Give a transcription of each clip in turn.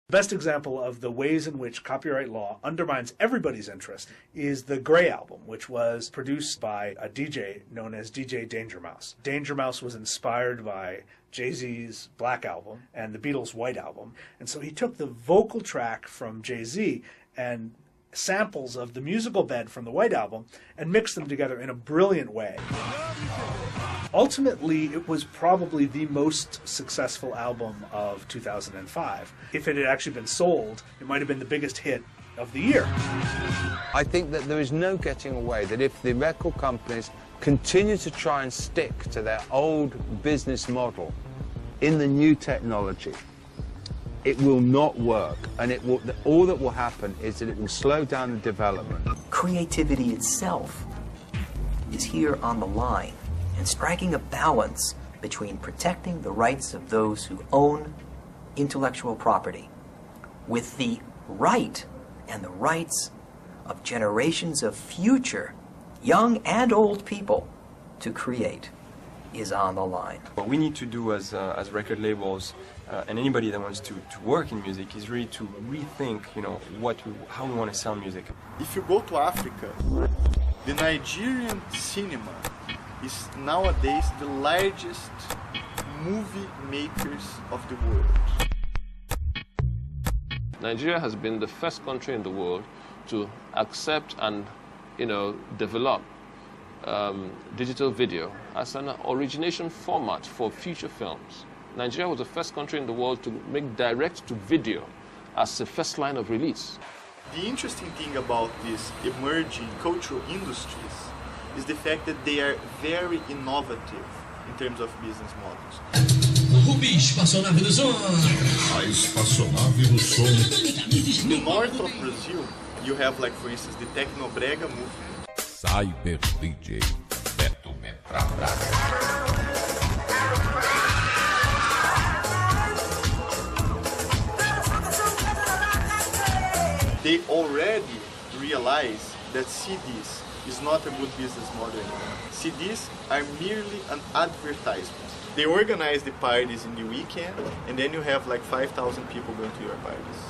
The best example of the ways in which copyright law undermines everybody's interest is the Grey album, which was produced by a DJ known as DJ Danger Mouse. Danger Mouse was inspired by Jay-Z's Black Album and the Beatles' White Album, and so he took the vocal track from Jay-Z and samples of the musical bed from the White Album and mixed them together in a brilliant way. Ultimately, it was probably the most successful album of 2005. If it had actually been sold, it might have been the biggest hit of the year. I think that there is no getting away that if the record companies continue to try and stick to their old business model in the new technology, it will not work, and all that will happen is that it will slow down the development. Creativity itself is here on the line, and striking a balance between protecting the rights of those who own intellectual property with the right and the rights of generations of future young and old people to create is on the line. What we need to do as record labels and anybody that wants to work in music is really to rethink, how we want to sell music. If you go to Africa, the Nigerian cinema is nowadays the largest movie makers of the world. Nigeria has been the first country in the world to accept and, develop digital video as an origination format for feature films. Nigeria was the first country in the world to make direct-to-video as the first line of release. The interesting thing about these emerging cultural industries is the fact that they are very innovative in terms of business models. In the north of Brazil, you have, for instance, the Tecnobrega movement. Cyber DJ Beto Metrabras. They already realize that CDs is not a good business model anymore. CDs are merely an advertisement. They organize the parties in the weekend, and then you have 5,000 people going to your parties.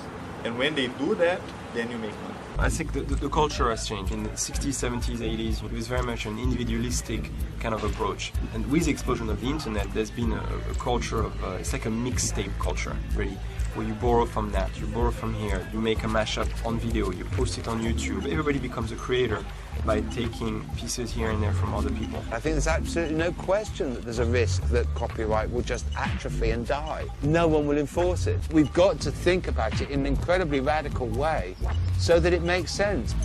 And when they do that, then you make money. I think the culture has changed. In the 60s, 70s, 80s, it was very much an individualistic kind of approach. And with the explosion of the internet, there's been a culture of, it's like a mixtape culture, really, where you borrow from that, you borrow from here, you make a mashup on video, you post it on YouTube. Everybody becomes a creator by taking pieces here and there from other people. I think there's absolutely no question that there's a risk that copyright will just atrophy and die. No one will enforce it. We've got to think about it in an incredibly radical way so that it makes sense.